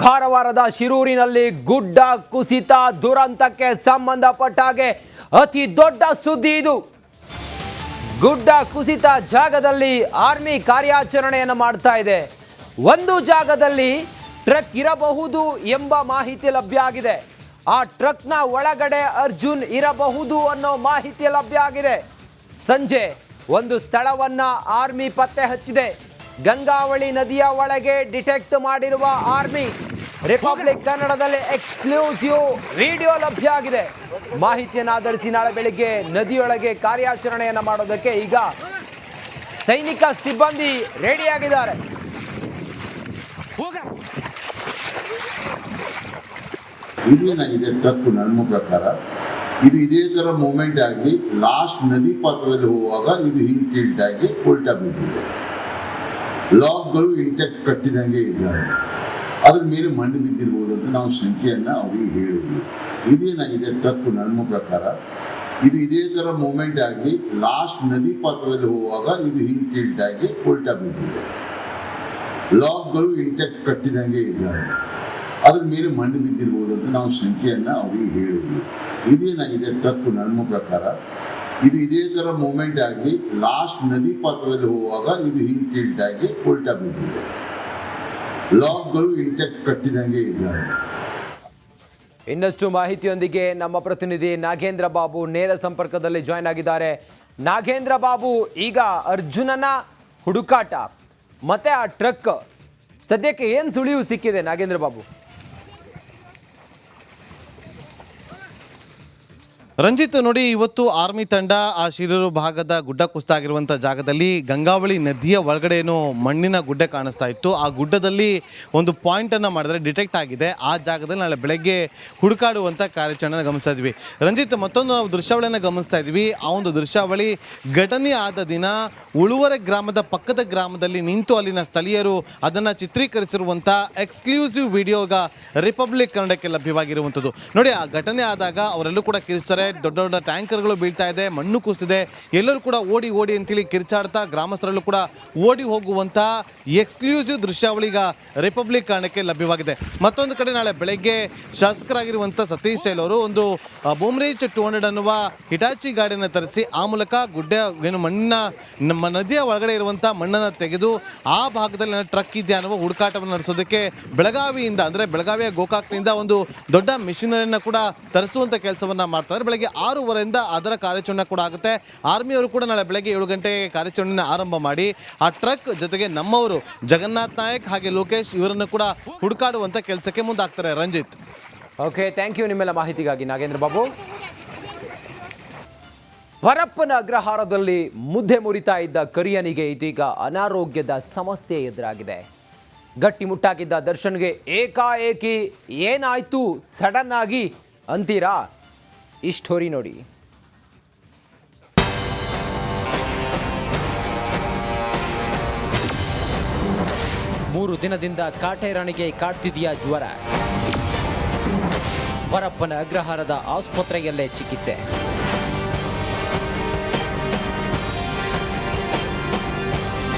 ಕಾರವಾರದ ಶಿರೂರಿನಲ್ಲಿ ಗುಡ್ಡ ಕುಸಿತ ದುರಂತಕ್ಕೆ ಸಂಬಂಧಪಟ್ಟ ಹಾಗೆ ಅತಿ ದೊಡ್ಡ ಸುದ್ದಿ ಇದು. ಗುಡ್ಡ ಕುಸಿತ ಜಾಗದಲ್ಲಿ ಆರ್ಮಿ ಕಾರ್ಯಾಚರಣೆಯನ್ನು ಮಾಡ್ತಾ ಇದೆ. ಒಂದು ಜಾಗದಲ್ಲಿ ಟ್ರಕ್ ಇರಬಹುದು ಎಂಬ ಮಾಹಿತಿ ಲಭ್ಯ ಆಗಿದೆ. ಆ ಟ್ರಕ್ನ ಒಳಗಡೆ ಅರ್ಜುನ್ ಇರಬಹುದು ಅನ್ನೋ ಮಾಹಿತಿ ಲಭ್ಯ ಆಗಿದೆ. ಸಂಜೆ ಒಂದು ಸ್ಥಳವನ್ನ ಆರ್ಮಿ ಪತ್ತೆ ಹಚ್ಚಿದೆ. ಗಂಗಾವಳಿ ನದಿಯ ಒಳಗೆ ಡಿಟೆಕ್ಟ್ ಮಾಡಿರುವ ಆರ್ಮಿ. ರಿಪಬ್ಲಿಕ್ ಕನ್ನಡದಲ್ಲಿ ಎಕ್ಸ್ಕ್ಲೂಸಿವ್ ವಿಡಿಯೋ ಲಭ್ಯ ಆಗಿದೆ. ಮಾಹಿತಿಯನ್ನು ಆಧರಿಸಿ ನಾಳೆ ಬೆಳಿಗ್ಗೆ ನದಿಯೊಳಗೆ ಕಾರ್ಯಾಚರಣೆಯನ್ನು ಮಾಡೋದಕ್ಕೆ ಈಗ ಸೈನಿಕ ಸಿಬ್ಬಂದಿ ರೆಡಿಯಾಗಿದ್ದಾರೆ. ಇದೇನಾಗಿದೆ ಟ್ರಕ್ ನನ್ನ ಪ್ರಕಾರ ಇದು ಇದೇ ತರ ಮೂವ್ಮೆಂಟ್ ಆಗಿ ಲಾಸ್ಟ್ ನದಿ ಪಾತ್ರದಲ್ಲಿ ಹೋಗುವಾಗ ಇದು ಹಿಂಗೆ ಟಿಲ್ಟ್ ಆಗಿ ಉಲ್ಟಾ ಬಿದ್ದಿದೆ. ಲಾಕ್ಗಳು ಇಂಟ್ಯಾಕ್ಟ್ ಕಟ್ಟಿದಂಗೆ ಇದ್ದಾವೆ. ಅದ್ರ ಮೇಲೆ ಮಣ್ಣು ಬಿದ್ದಿರ್ಬೋದು ಅಂತ ನಾವು ಸಂಖ್ಯೆಯನ್ನು ಅವರಿಗೆ ಹೇಳಿದ್ವಿ. ಇದೇನಾಗಿದೆ ಟ್ರಕ್ ನನ್ನ ಪ್ರಕಾರ ಇದು ಇದೇ ತರ ಮೂವ್ಮೆಂಟ್ ಆಗಿ ಲಾಸ್ಟ್ ನದಿ ಪಾತ್ರದಲ್ಲಿ ಹೋಗುವಾಗ ಇದು ಹಿಂಗೆ ಟಿಲ್ಟ್ ಆಗಿ ಉಲ್ಟಾ ಬಿದ್ದಿದೆ. ಲಾಕ್ಗಳು ಇಂಟ್ಯಾಕ್ಟ್ ಕಟ್ಟಿದಂಗೆ ಇದ್ದಾವೆ. ಅದ್ರ ಮೇಲೆ ಮಣ್ಣು ಬಿದ್ದಿರ್ಬೋದು ಅಂತ ನಾವು ಸಂಖ್ಯೆಯನ್ನು ಅವರಿಗೆ ಹೇಳಿದ್ವಿ. ಇದೇನಾಗಿದೆ ಟ್ರಕ್ ನನ್ನ ಪ್ರಕಾರ ಇದು ಇದೇ ತರ ಮೂವ್ಮೆಂಟ್ ಆಗಿ ಲಾಸ್ಟ್ ನದಿ ಪಾತ್ರದಲ್ಲಿ ಹೋಗುವಾಗ ಇದು ಹಿಂಗೆ ಟಿಲ್ಟ್ ಆಗಿ ಉಲ್ಟಾ ಬಿದ್ದಿದೆ. ಲಾಕ್ಗಳು ಇಂಟ್ಯಾಕ್ಟ್ ಕಟ್ಟಿದಂಗೆ ಇದ್ದಾವೆ. ಇನ್ನಷ್ಟು ಮಾಹಿತಿಯೊಂದಿಗೆ ನಮ್ಮ ಪ್ರತಿನಿಧಿ ನಾಗೇಂದ್ರ ಬಾಬು ನೇರ ಸಂಪರ್ಕದಲ್ಲಿ ಜಾಯ್ನ್ ಆಗಿದ್ದಾರೆ. ನಾಗೇಂದ್ರ ಬಾಬು, ಈಗ ಅರ್ಜುನನ ಹುಡುಕಾಟ ಮತ್ತೆ ಆ ಟ್ರಕ್ ಸದ್ಯಕ್ಕೆ ಏನು ಸುಳಿವು ಸಿಕ್ಕಿದೆ ನಾಗೇಂದ್ರ ಬಾಬು? ರಂಜಿತ್, ನೋಡಿ, ಇವತ್ತು ಆರ್ಮಿ ತಂಡ ಆ ಶಿರೂರು ಭಾಗದ ಗುಡ್ಡ ಕುಸಿತ ಆಗಿರುವಂಥ ಜಾಗದಲ್ಲಿ ಗಂಗಾವಳಿ ನದಿಯ ಒಳಗಡೆ ಏನು ಮಣ್ಣಿನ ಗುಡ್ಡೆ ಕಾಣಿಸ್ತಾ ಇತ್ತು. ಆ ಗುಡ್ಡದಲ್ಲಿ ಒಂದು ಪಾಯಿಂಟನ್ನು ಮಾಡಿದ್ರೆ ಡಿಟೆಕ್ಟ್ ಆಗಿದೆ. ಆ ಜಾಗದಲ್ಲಿ ನಾಳೆ ಬೆಳಗ್ಗೆ ಹುಡುಕಾಡುವಂಥ ಕಾರ್ಯಾಚರಣೆ ಗಮನಿಸ್ತಾ ಇದ್ವಿ. ರಂಜಿತ್, ಮತ್ತೊಂದು ನಾವು ದೃಶ್ಯಾವಳಿಯನ್ನು ಗಮನಿಸ್ತಾ ಇದ್ವಿ. ಆ ಒಂದು ದೃಶ್ಯಾವಳಿ ಘಟನೆ ಆದ ದಿನ ಉಳುವರೆ ಗ್ರಾಮದ ಪಕ್ಕದ ಗ್ರಾಮದಲ್ಲಿ ನಿಂತು ಅಲ್ಲಿನ ಸ್ಥಳೀಯರು ಅದನ್ನು ಚಿತ್ರೀಕರಿಸಿರುವಂಥ ಎಕ್ಸ್ಕ್ಲೂಸಿವ್ ವಿಡಿಯೋಗ ರಿಪಬ್ಲಿಕ್ ಕನ್ನಡಕ್ಕೆ ಲಭ್ಯವಾಗಿರುವಂಥದ್ದು. ನೋಡಿ, ಆ ಘಟನೆ ಆದಾಗ ಅವರೆಲ್ಲೂ ಕೂಡ ಕಿರಿಸ್ತಾರೆ. ದೊಡ್ಡ ದೊಡ್ಡ ಟ್ಯಾಂಕರ್ಗಳು ಬೀಳ್ತಾ ಇದೆ, ಮಣ್ಣು ಕುಸಿದೆ. ಎಲ್ಲರೂ ಕೂಡ ಓಡಿ ಓಡಿ ಅಂತೇಳಿ ಕಿರ್ಚಾಡ್ತಾ ಗ್ರಾಮಸ್ಥರಲ್ಲೂ ಕೂಡ ಓಡಿ ಹೋಗುವಂಥ ಎಕ್ಸ್ಕ್ಲೂಸಿವ್ ದೃಶ್ಯಾವಳಿ ಈಗ ರಿಪಬ್ಲಿಕ್ ಕನ್ನಡಕ್ಕೆ ಲಭ್ಯವಾಗಿದೆ. ಮತ್ತೊಂದು ಕಡೆ ನಾಳೆ ಬೆಳಗ್ಗೆ ಶಾಸಕರಾಗಿರುವಂಥ ಸತೀಶ್ ಶೈಲ್ ಅವರು ಒಂದು ಬೂಮ್ರೇಜ್ 200 ಅನ್ನುವ ಹಿಟಾಚಿ ಗಾಡಿಯನ್ನು ತರಿಸಿ ಆ ಮೂಲಕ ಗುಡ್ಡ ಏನು ಮಣ್ಣಿನ ನಮ್ಮ ನದಿಯ ಒಳಗಡೆ ಇರುವಂಥ ಮಣ್ಣನ್ನು ತೆಗೆದು ಆ ಭಾಗದಲ್ಲಿ ಟ್ರಕ್ ಇದೆಯಾ ಅನ್ನುವ ಹುಡುಕಾಟವನ್ನು ನಡೆಸೋದಕ್ಕೆ ಬೆಳಗಾವಿಯಿಂದ, ಅಂದರೆ ಬೆಳಗಾವಿಯ ಗೋಕಾಕ್ನಿಂದ ಒಂದು ದೊಡ್ಡ ಮಿಷನರಿಯನ್ನು ಕೂಡ ತರಿಸುವಂಥ ಕೆಲಸವನ್ನು ಮಾಡ್ತಾರೆ. ಬೆಳಗ್ಗೆ 6:30 ಅದರ ಕಾರ್ಯಾಚರಣೆ ಕೂಡ ಆಗುತ್ತೆ. ಆರ್ಮಿಯವರು ಕೂಡ ನಾಳೆ ಬೆಳಗ್ಗೆ 7 ಗಂಟೆಗೆ ಕಾರ್ಯಾಚರಣೆಯನ್ನು ಆರಂಭ ಮಾಡಿ ಆ ಟ್ರಕ್ ಜೊತೆಗೆ ನಮ್ಮವರು ಜಗನ್ನಾಥ್ ನಾಯಕ್ ಹಾಗೆ ಲೋಕೇಶ್ ಇವರನ್ನು ಕೂಡ ಹುಡುಕಾಡುವಂಥ ಕೆಲಸಕ್ಕೆ ಮುಂದಾಗ್ತಾರೆ. ರಂಜಿತ್, ಓಕೆ, ಥ್ಯಾಂಕ್ ಯು ನಿಮ್ಮೆಲ್ಲ ಮಾಹಿತಿಗಾಗಿ ನಾಗೇಂದ್ರ ಬಾಬು. ಪರಪ್ಪನ ಅಗ್ರಹಾರದಲ್ಲಿ ಮುದ್ದೆ ಮುರಿತಾ ಇದ್ದ ಕರಿಯನಿಗೆ ಇದೀಗ ಅನಾರೋಗ್ಯದ ಸಮಸ್ಯೆ ಎದುರಾಗಿದೆ. ಗಟ್ಟಿಮುಟ್ಟಾಗಿದ್ದ ದರ್ಶನ್ಗೆ ಏಕಾಏಕಿ ಏನಾಯ್ತು ಸಡನ್ ಆಗಿ ಅಂತೀರಾ? ಈ ಸ್ಟೋರಿ ನೋಡಿ. 3 ದಿನದಿಂದ ಕಾಟೇರಣಿಗೆ ಕಾಡ್ತಿದೆಯಾ ಜ್ವರ? ಪರಪ್ಪನ ಅಗ್ರಹಾರದ ಆಸ್ಪತ್ರೆಯಲ್ಲೇ ಚಿಕಿತ್ಸೆ.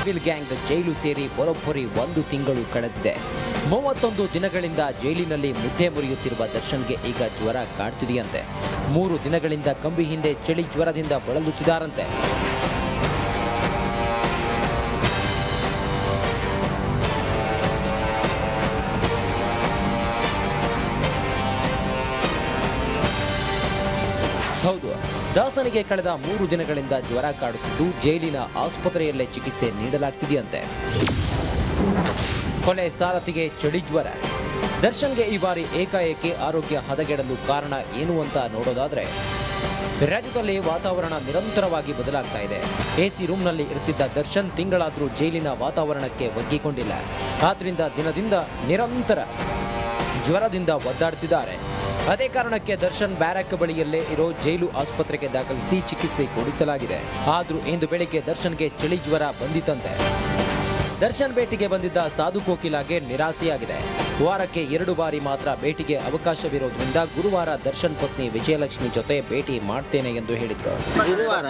ಸಿವಿಲ್ ಗ್ಯಾಂಗ್ ಜೈಲು ಸೇರಿ ಬರೋಬ್ಬರಿ 1 ತಿಂಗಳು ಕಳೆದಿದೆ. 31 ದಿನಗಳಿಂದ ಜೈಲಿನಲ್ಲಿ ಮುದ್ದೆ ಮುರಿಯುತ್ತಿರುವ ದರ್ಶನ್ಗೆ ಈಗ ಜ್ವರ ಕಾಡ್ತಿದೆಯಂತೆ. 3 ದಿನಗಳಿಂದ ಕಂಬಿ ಹಿಂದೆ ಚಳಿ ಜ್ವರದಿಂದ ಬಳಲುತ್ತಿದ್ದಾರಂತೆ. ಹೌದು, ದಾಸನಿಗೆ ಕಳೆದ 3 ದಿನಗಳಿಂದ ಜ್ವರ ಕಾಡುತ್ತಿದ್ದು ಜೈಲಿನ ಆಸ್ಪತ್ರೆಯಲ್ಲೇ ಚಿಕಿತ್ಸೆ ನೀಡಲಾಗ್ತಿದೆಯಂತೆ. ಕೊನೆ ಸಾರಥಿಗೆ ಚಳಿ ಜ್ವರ. ದರ್ಶನ್ಗೆ ಈ ಬಾರಿ ಏಕಾಏಕಿ ಆರೋಗ್ಯ ಹದಗೆಡಲು ಕಾರಣ ಏನು ಅಂತ ನೋಡೋದಾದ್ರೆ, ರಾಜ್ಯದಲ್ಲಿ ವಾತಾವರಣ ನಿರಂತರವಾಗಿ ಬದಲಾಗ್ತಾ ಇದೆ. ಎಸಿ ರೂಮ್ನಲ್ಲಿ ಇರ್ತಿದ್ದ ದರ್ಶನ್ ತಿಂಗಳಾದರೂ ಜೈಲಿನ ವಾತಾವರಣಕ್ಕೆ ಒಗ್ಗಿಕೊಂಡಿಲ್ಲ. ಆದ್ರಿಂದ ದಿನದಿಂದ ನಿರಂತರ ಜ್ವರದಿಂದ ಒದ್ದಾಡ್ತಿದ್ದಾರೆ. ಅದೇ ಕಾರಣಕ್ಕೆ ದರ್ಶನ್ ಬ್ಯಾರಕ್ ಬಳಿಯಲ್ಲೇ ಇರೋ ಜೈಲು ಆಸ್ಪತ್ರೆಗೆ ದಾಖಲಿಸಿ ಚಿಕಿತ್ಸೆ ಕೊಡಿಸಲಾಗಿದೆ. ಆದರೂ ಇಂದು ಬೆಳಿಗ್ಗೆ ದರ್ಶನ್ಗೆ ಚಳಿ ಜ್ವರ ಬಂದಿತ್ತಂತೆ. ದರ್ಶನ್ ಭೇಟಿಗೆ ಬಂದಿದ್ದ ಸಾಧು ಕೋಕಿಲಾಗೆ ನಿರಾಸೆಯಾಗಿದೆ. ವಾರಕ್ಕೆ 2 ಬಾರಿ ಮಾತ್ರ ಭೇಟಿಗೆ ಅವಕಾಶವಿರೋದ್ರಿಂದ ಗುರುವಾರ ದರ್ಶನ್ ಪತ್ನಿ ವಿಜಯಲಕ್ಷ್ಮಿ ಜೊತೆ ಭೇಟಿ ಮಾಡ್ತೇನೆ ಎಂದು ಹೇಳಿದ್ರು. ಗುರುವಾರ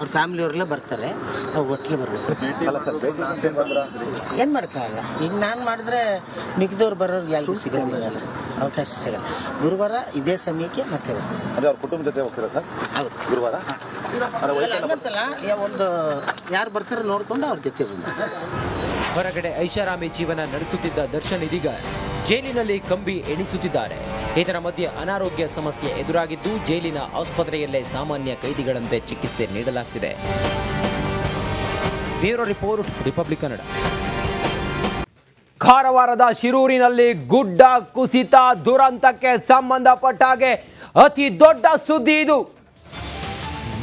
ಅವ್ರ ಫ್ಯಾಮಿಲಿಯವರೆಲ್ಲ ಬರ್ತಾರೆ, ನಾವು ಒಟ್ಟಿಗೆ ಬರಬೇಕು. ಏನು ಮಾಡೋಕ್ಕಾಗಲ್ಲ. ಈಗ ನಾನು ಮಾಡಿದ್ರೆ ಮಿಕ್ಕಿದವ್ರು ಬರೋರು ಯಾರಿಗೂ ಸಿಗೋದಿಲ್ಲ, ಅವಕಾಶ ಸಿಗಲ್ಲ. ಗುರುವಾರ ಇದೇ ಸಮಯಕ್ಕೆ ಮತ್ತೆ ಅಂದರೆ ಅವ್ರ ಕುಟುಂಬದ ಜೊತೆ ಹೋಗ್ತೀರಾ ಸರ್? ಹೌದು, ಗುರುವಾರ ಹಂಗಂತಲ್ಲ, ಒಂದು ಯಾರು ಬರ್ತಾರೋ ನೋಡಿಕೊಂಡು ಅವ್ರ ಜೊತೆ ಬಂದು. ಹೊರಗಡೆ ಐಷಾರಾಮಿ ಜೀವನ ನಡೆಸುತ್ತಿದ್ದ ದರ್ಶನ್ ಇದೀಗ ಜೈಲಿನಲ್ಲಿ ಕಂಬಿ ಎಣಿಸುತ್ತಿದ್ದಾರೆ. ಇದರ ಮಧ್ಯೆ ಅನಾರೋಗ್ಯ ಸಮಸ್ಯೆ ಎದುರಾಗಿದ್ದು ಜೈಲಿನ ಆಸ್ಪತ್ರೆಯಲ್ಲೇ ಸಾಮಾನ್ಯ ಕೈದಿಗಳಂತೆ ಚಿಕಿತ್ಸೆ ನೀಡಲಾಗ್ತಿದೆ. Bureau report, Republic Kannada. ಕಾರವಾರದ ಶಿರೂರಿನಲ್ಲಿ ಗುಡ್ಡ ಕುಸಿತ ದುರಂತಕ್ಕೆ ಸಂಬಂಧಪಟ್ಟ ಹಾಗೆ ಅತಿ ದೊಡ್ಡ ಸುದ್ದಿ ಇದು.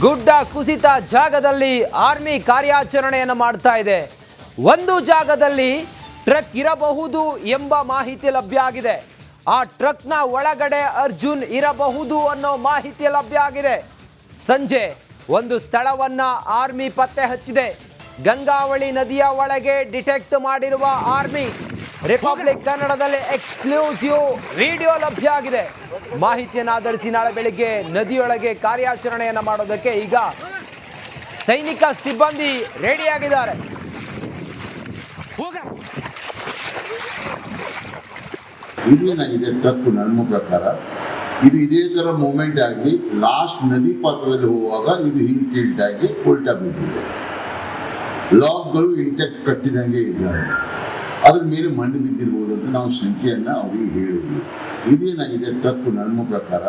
ಗುಡ್ಡ ಕುಸಿತ ಜಾಗದಲ್ಲಿ ಆರ್ಮಿ ಕಾರ್ಯಾಚರಣೆಯನ್ನು ಮಾಡ್ತಾ ಇದೆ. ಒಂದು ಜಾಗದಲ್ಲಿ ಟ್ರಕ್ ಇರಬಹುದು ಎಂಬ ಮಾಹಿತಿ ಲಭ್ಯ ಆಗಿದೆ. ಆ ಟ್ರಕ್ನ ಒಳಗಡೆ ಅರ್ಜುನ್ ಇರಬಹುದು ಅನ್ನೋ ಮಾಹಿತಿ ಲಭ್ಯ ಆಗಿದೆ. ಸಂಜೆ ಒಂದು ಸ್ಥಳವನ್ನ ಆರ್ಮಿ ಪತ್ತೆ ಹಚ್ಚಿದೆ. ಗಂಗಾವಳಿ ನದಿಯ ಒಳಗೆ ಡಿಟೆಕ್ಟ್ ಮಾಡಿರುವ ಆರ್ಮಿ. ರಿಪಬ್ಲಿಕ್ ಕನ್ನಡದಲ್ಲಿ ಎಕ್ಸ್ಕ್ಲೂಸಿವ್ ವಿಡಿಯೋ ಲಭ್ಯ ಆಗಿದೆ. ಮಾಹಿತಿಯನ್ನು ಆಧರಿಸಿ ನಾಳೆ ಬೆಳಿಗ್ಗೆ ನದಿಯೊಳಗೆ ಕಾರ್ಯಾಚರಣೆಯನ್ನು ಮಾಡೋದಕ್ಕೆ ಈಗ ಸೈನಿಕ ಸಿಬ್ಬಂದಿ ರೆಡಿಯಾಗಿದ್ದಾರೆ. ಇದೇನಾಗಿದೆ ಟ್ರಕ್ ನನ್ನ ಪ್ರಕಾರ ಇದು ಇದೇ ತರ ಮೂವ್ಮೆಂಟ್ ಆಗಿ ಲಾಸ್ಟ್ ನದಿ ಪಾತ್ರದಲ್ಲಿ ಹೋಗುವಾಗ ಇದು ಹಿಂಗ್ ಟಿಲ್ಟ್ ಆಗಿ ಉಲ್ಟಾ ಬಿದ್ದಿದೆ. ಲಾಕ್ಗಳು ಇಂಟ್ಯಾಕ್ಟ್ ಕಟ್ಟಿದಂಗೆ ಇದ್ದಾವೆ. ಅದ್ರ ಮೇಲೆ ಮಣ್ಣು ಬಿದ್ದಿರ್ಬೋದು ಅಂತ ನಾವು ಸಂಖ್ಯೆಯನ್ನು ಅವರಿಗೆ ಹೇಳಿದ್ವಿ. ಇದೇನಾಗಿದೆ ಟ್ರಕ್ ನನ್ನ ಪ್ರಕಾರ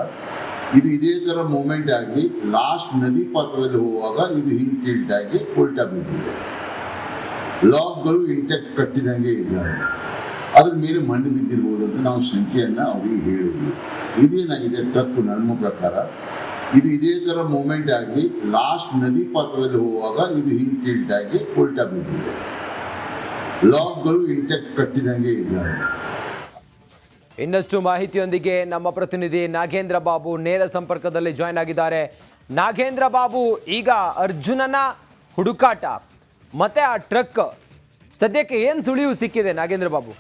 ಇದು ಇದೇ ತರ ಮೂವ್ಮೆಂಟ್ ಆಗಿ ಲಾಸ್ಟ್ ನದಿ ಪಾತ್ರದಲ್ಲಿ ಹೋಗುವಾಗ ಇದು ಹಿಂಗ್ ಟಿಲ್ಟ್ ಆಗಿ ಉಲ್ಟಾ ಬಿದ್ದಿದೆ. ಲಾಕ್ಗಳು ಇಂಟ್ಯಾಕ್ಟ್ ಕಟ್ಟಿದಂಗೆ ಇದ್ದಾವೆ. ಅದ್ರ ಮೇಲೆ ಮಣ್ಣು ಬಿದ್ದಿರ್ಬೋದು ಅಂತ ನಾವು ಸಂಖ್ಯೆಯನ್ನು ಅವರಿಗೆ ಹೇಳಿದ್ವಿ. ಇದೇನಾಗಿದೆ ಟ್ರಕ್ ನನ್ನ ಪ್ರಕಾರ ಇದು ಇದೇ ತರ ಮೂವ್ಮೆಂಟ್ ಆಗಿ ಲಾಸ್ಟ್ ನದಿ ಪಾತ್ರದಲ್ಲಿ ಹೋಗುವಾಗ ಇದು ಹಿಂಗ್ ಟಿಲ್ಟ್ ಆಗಿ ಉಲ್ಟಾ ಬಿದ್ದಿದೆ. ಲಾಕ್ಗಳು ಇಂಟ್ಯಾಕ್ಟ್ ಕಟ್ಟಿದಂಗೆ ಇದ್ದಾವೆ. ಇನ್ನಷ್ಟು ಮಾಹಿತಿಯೊಂದಿಗೆ ನಮ್ಮ ಪ್ರತಿನಿಧಿ ನಾಗೇಂದ್ರ ಬಾಬು ನೇರ ಸಂಪರ್ಕದಲ್ಲಿ ಜಾಯ್ನ್ ಆಗಿದ್ದಾರೆ. ನಾಗೇಂದ್ರ ಬಾಬು, ಈಗ ಅರ್ಜುನನ ಹುಡುಕಾಟ ಮತ್ತೆ ಆ ಟ್ರಕ್ ಸದ್ಯಕ್ಕೆ ಏನು ಸುಳಿವು ಸಿಕ್ಕಿದೆ ನಾಗೇಂದ್ರ ಬಾಬು?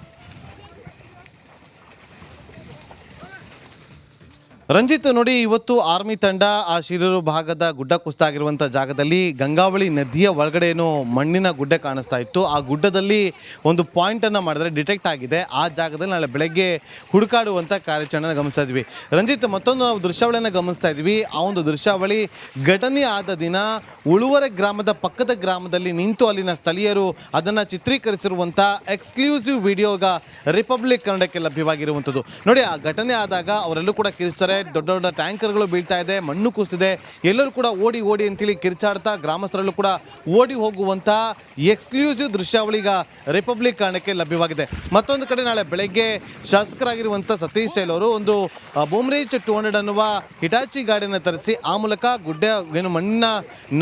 ರಂಜಿತ್, ನೋಡಿ, ಇವತ್ತು ಆರ್ಮಿ ತಂಡ ಆ ಶಿರೂರು ಭಾಗದ ಗುಡ್ಡ ಕುಸಿತ ಆಗಿರುವಂಥ ಜಾಗದಲ್ಲಿ ಗಂಗಾವಳಿ ನದಿಯ ಒಳಗಡೆ ಏನು ಮಣ್ಣಿನ ಗುಡ್ಡೆ ಕಾಣಿಸ್ತಾ ಇತ್ತು. ಆ ಗುಡ್ಡದಲ್ಲಿ ಒಂದು ಪಾಯಿಂಟನ್ನು ಮಾಡಿದ್ರೆ ಡಿಟೆಕ್ಟ್ ಆಗಿದೆ. ಆ ಜಾಗದಲ್ಲಿ ನಾಳೆ ಬೆಳಗ್ಗೆ ಹುಡುಕಾಡುವಂಥ ಕಾರ್ಯಾಚರಣೆ ಗಮನಿಸ್ತಾ ಇದ್ವಿ. ರಂಜಿತ್, ಮತ್ತೊಂದು ನಾವು ದೃಶ್ಯಾವಳಿಯನ್ನು ಗಮನಿಸ್ತಾ ಇದ್ವಿ. ಆ ಒಂದು ದೃಶ್ಯಾವಳಿ ಘಟನೆ ಆದ ದಿನ ಉಳುವರೆ ಗ್ರಾಮದ ಪಕ್ಕದ ಗ್ರಾಮದಲ್ಲಿ ನಿಂತು ಅಲ್ಲಿನ ಸ್ಥಳೀಯರು ಅದನ್ನು ಚಿತ್ರೀಕರಿಸಿರುವಂಥ ಎಕ್ಸ್ಕ್ಲೂಸಿವ್ ವಿಡಿಯೋಗ ರಿಪಬ್ಲಿಕ್ ಕನ್ನಡಕ್ಕೆ ಲಭ್ಯವಾಗಿರುವಂಥದ್ದು. ನೋಡಿ, ಆ ಘಟನೆ ಆದಾಗ ಅವರೆಲ್ಲೂ ಕೂಡ ಕಿರಿಸ್ತಾರೆ. ದೊಡ್ಡ ದೊಡ್ಡ ಟ್ಯಾಂಕರ್ಗಳು ಬೀಳ್ತಾ ಇದೆ, ಮಣ್ಣು ಕುಸಿದೆ. ಎಲ್ಲರೂ ಕೂಡ ಓಡಿ ಓಡಿ ಅಂತೇಳಿ ಕಿರ್ಚಾಡ್ತಾ ಗ್ರಾಮಸ್ಥರಲ್ಲೂ ಕೂಡ ಓಡಿ ಹೋಗುವಂಥ ಎಕ್ಸ್ಕ್ಲೂಸಿವ್ ದೃಶ್ಯಾವಳಿ ಈಗ ರಿಪಬ್ಲಿಕ್ ಕನ್ನಡಕ್ಕೆ ಲಭ್ಯವಾಗಿದೆ. ಮತ್ತೊಂದು ಕಡೆ ನಾಳೆ ಬೆಳಗ್ಗೆ ಶಾಸಕರಾಗಿರುವಂಥ ಸತೀಶ್ ಶೈಲ್ ಅವರು ಒಂದು ಬೂಮ್ರೇಜ್ 200 ಅನ್ನುವ ಹಿಟಾಚಿ ಗಾಡಿಯನ್ನು ತರಿಸಿ ಆ ಮೂಲಕ ಗುಡ್ಡ ಏನು ಮಣ್ಣಿನ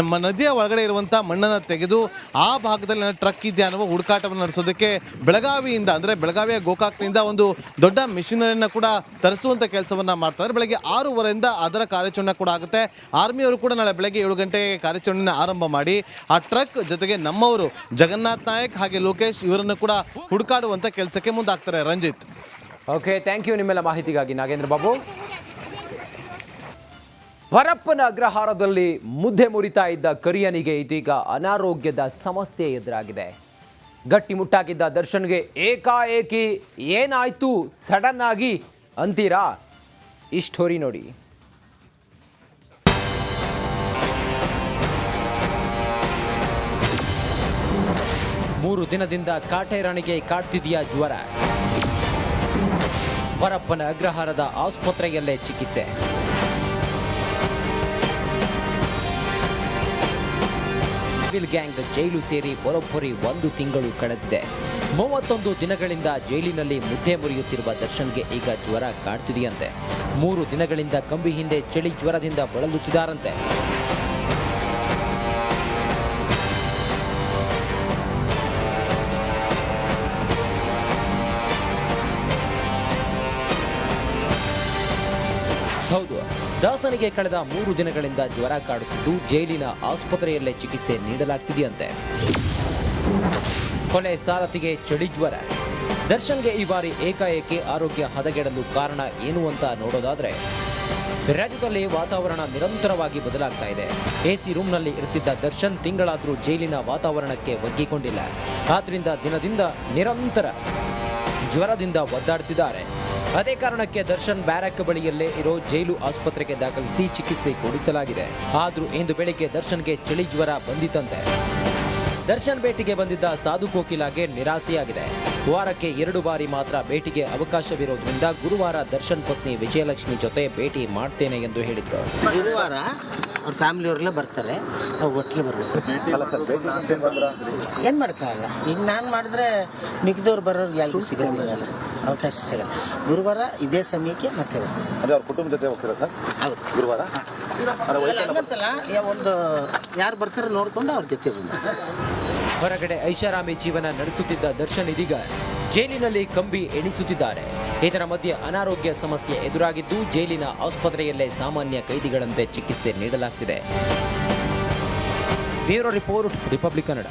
ನಮ್ಮ ನದಿಯ ಒಳಗಡೆ ಇರುವಂಥ ಮಣ್ಣನ್ನು ತೆಗೆದು ಆ ಭಾಗದಲ್ಲಿ ಟ್ರಕ್ ಇದೆಯಾ ಅನ್ನುವ ಹುಡುಕಾಟವನ್ನು ನಡೆಸೋದಕ್ಕೆ ಬೆಳಗಾವಿಯಿಂದ, ಅಂದರೆ ಬೆಳಗಾವಿಯ ಗೋಕಾಕ್ನಿಂದ ಒಂದು ದೊಡ್ಡ ಮಿಷಿನರಿಯನ್ನು ಕೂಡ ತರಿಸುವಂಥ ಕೆಲಸವನ್ನು ಮಾಡ್ತಾರೆ. ಬೆಳಗ್ಗೆ 6:30 ಅದರ ಕಾರ್ಯಾಚರಣೆ ಕೂಡ ಆಗುತ್ತೆ. ಆರ್ಮಿಯವರು ಕೂಡ ನಾಳೆ ಬೆಳಗ್ಗೆ 7 ಗಂಟೆಗೆ ಕಾರ್ಯಾಚರಣೆಯನ್ನು ಆರಂಭ ಮಾಡಿ ಆ ಟ್ರಕ್ ಜೊತೆಗೆ ನಮ್ಮವರು ಜಗನ್ನಾಥ್ ನಾಯಕ್ ಹಾಗೆ ಲೋಕೇಶ್ ಇವರನ್ನು ಕೂಡ ಹುಡುಕಾಡುವಂಥ ಕೆಲಸಕ್ಕೆ ಮುಂದಾಗ್ತಾರೆ. ರಂಜಿತ್, ಓಕೆ, ಥ್ಯಾಂಕ್ ಯು ನಿಮ್ಮೆಲ್ಲ ಮಾಹಿತಿಗಾಗಿ ನಾಗೇಂದ್ರ ಬಾಬು. ಪರಪ್ಪನ ಅಗ್ರಹಾರದಲ್ಲಿ ಮುದ್ದೆ ಮುರಿತಾ ಇದ್ದ ಕರಿಯನಿಗೆ ಇದೀಗ ಅನಾರೋಗ್ಯದ ಸಮಸ್ಯೆ ಎದುರಾಗಿದೆ. ಗಟ್ಟಿಮುಟ್ಟಾಗಿದ್ದ ದರ್ಶನ್ಗೆ ಏಕಾಏಕಿ ಏನಾಯ್ತು ಸಡನ್ ಆಗಿ ಅಂತೀರಾ? ಈ ಸ್ಟೋರಿ ನೋಡಿ. ಮೂರು ದಿನದಿಂದ ಕಾಟೇರಣಿಗೆ ಕಾಡ್ತಿದೆಯಾ ಜ್ವರ? ಪರಪ್ಪನ ಅಗ್ರಹಾರದ ಆಸ್ಪತ್ರೆಯಲ್ಲೇ ಚಿಕಿತ್ಸೆ. ಸಿವಿಲ್ ಗ್ಯಾಂಗ್ ಜೈಲು ಸೇರಿ ಬರೋಬ್ಬರಿ 1 ತಿಂಗಳು ಕಳೆದಿದೆ. 31 ದಿನಗಳಿಂದ ಜೈಲಿನಲ್ಲಿ ಮುದ್ದೆ ಮುರಿಯುತ್ತಿರುವ ದರ್ಶನ್ಗೆ ಈಗ ಜ್ವರ ಕಾಡ್ತಿದೆಯಂತೆ. 3 ದಿನಗಳಿಂದ ಕಂಬಿ ಹಿಂದೆ ಚಳಿ ಜ್ವರದಿಂದ ಬಳಲುತ್ತಿದ್ದಾರಂತೆ. ಹೌದು, ದಾಸನಿಗೆ ಕಳೆದ 3 ದಿನಗಳಿಂದ ಜ್ವರ ಕಾಡುತ್ತಿದ್ದು ಜೈಲಿನ ಆಸ್ಪತ್ರೆಯಲ್ಲೇ ಚಿಕಿತ್ಸೆ ನೀಡಲಾಗ್ತಿದೆಯಂತೆ. ಕೊನೆ ಸಾರಥಿಗೆ ಚಳಿ ಜ್ವರ. ದರ್ಶನ್ಗೆ ಈ ಬಾರಿ ಏಕಾಏಕಿ ಆರೋಗ್ಯ ಹದಗೆಡಲು ಕಾರಣ ಏನು ಅಂತ ನೋಡೋದಾದ್ರೆ ರಾಜ್ಯದಲ್ಲಿ ವಾತಾವರಣ ನಿರಂತರವಾಗಿ ಬದಲಾಗ್ತಾ ಇದೆ. ಎಸಿ ರೂಮ್ನಲ್ಲಿ ಇರ್ತಿದ್ದ ದರ್ಶನ್ ತಿಂಗಳಾದರೂ ಜೈಲಿನ ವಾತಾವರಣಕ್ಕೆ ಒಗ್ಗಿಕೊಂಡಿಲ್ಲ. ಆದ್ರಿಂದ ದಿನದಿಂದ ನಿರಂತರ ಜ್ವರದಿಂದ ಒದ್ದಾಡ್ತಿದ್ದಾರೆ. ಅದೇ ಕಾರಣಕ್ಕೆ ದರ್ಶನ್ ಬ್ಯಾರಕ್ ಬಳಿಯಲ್ಲೇ ಇರೋ ಜೈಲು ಆಸ್ಪತ್ರೆಗೆ ದಾಖಲಿಸಿ ಚಿಕಿತ್ಸೆ ಕೊಡಿಸಲಾಗಿದೆ. ಆದರೂ ಇಂದು ಬೆಳಿಗ್ಗೆ ದರ್ಶನ್ಗೆ ಚಳಿ ಜ್ವರ ಬಂದಿತ್ತಂತೆ. ದರ್ಶನ್ ಭೇಟಿಗೆ ಬಂದಿದ್ದ ಸಾಧು ಕೋಕಿಲಾಗೆ ನಿರಾಸೆಯಾಗಿದೆ. ವಾರಕ್ಕೆ 2 ಬಾರಿ ಮಾತ್ರ ಭೇಟಿಗೆ ಅವಕಾಶವಿರೋದ್ರಿಂದ ಗುರುವಾರ ದರ್ಶನ್ ಪತ್ನಿ ವಿಜಯಲಕ್ಷ್ಮಿ ಜೊತೆ ಭೇಟಿ ಮಾಡ್ತೇನೆ ಎಂದು ಹೇಳಿದ್ರು. ಗುರುವಾರ ಅವ್ರ ಫ್ಯಾಮಿಲಿಯವ್ರೆಲ್ಲ ಬರ್ತಾರೆ, ನಾವು ಒಟ್ಟಿಗೆ ಬರಬೇಕು. ಅಲ್ಲ ಸರ್, ಭೇಟಿ ಅಂತಂದ್ರೆ ಏನು ಮಾಡೋಕ್ಕಾಗಲ್ಲ. ಈಗ ನಾನು ಮಾಡಿದ್ರೆ ಮಿಕ್ಕಿದವ್ರು ಬರೋರಿಗೆ ಯಾರಿಗೂ ಸಿಗೋದಿಲ್ಲ, ಅವಕಾಶ ಸಿಗಲ್ಲ. ಗುರುವಾರ ಇದೇ ಸಮಯಕ್ಕೆ ಮತ್ತೆ ಬರ್ತಾರೆ. ಅಂದ್ರೆ ಅವ್ರ ಕುಟುಂಬದ ಜೊತೆ ಹೋಗ್ತೀರಾ ಸರ್ ಹೌದು. ಗುರುವಾರ? ಅಲ್ಲ, ಹಂಗಂತಲ್ಲ, ಒಂದು ಯಾರು ಬರ್ತಾರೋ ನೋಡಿಕೊಂಡು ಅವ್ರ ಜೊತೆ ಬಂದು. ಹೊರಗಡೆ ಐಷಾರಾಮಿ ಜೀವನ ನಡೆಸುತ್ತಿದ್ದ ದರ್ಶನ್ ಇದೀಗ ಜೈಲಿನಲ್ಲಿ ಕಂಬಿ ಎಣಿಸುತ್ತಿದ್ದಾರೆ. ಇದರ ಮಧ್ಯೆ ಅನಾರೋಗ್ಯ ಸಮಸ್ಯೆ ಎದುರಾಗಿದ್ದು ಜೈಲಿನ ಆಸ್ಪತ್ರೆಯಲ್ಲೇ ಸಾಮಾನ್ಯ ಕೈದಿಗಳಂತೆ ಚಿಕಿತ್ಸೆ ನೀಡಲಾಗ್ತಿದೆ. Bureau report, Republic Kannada.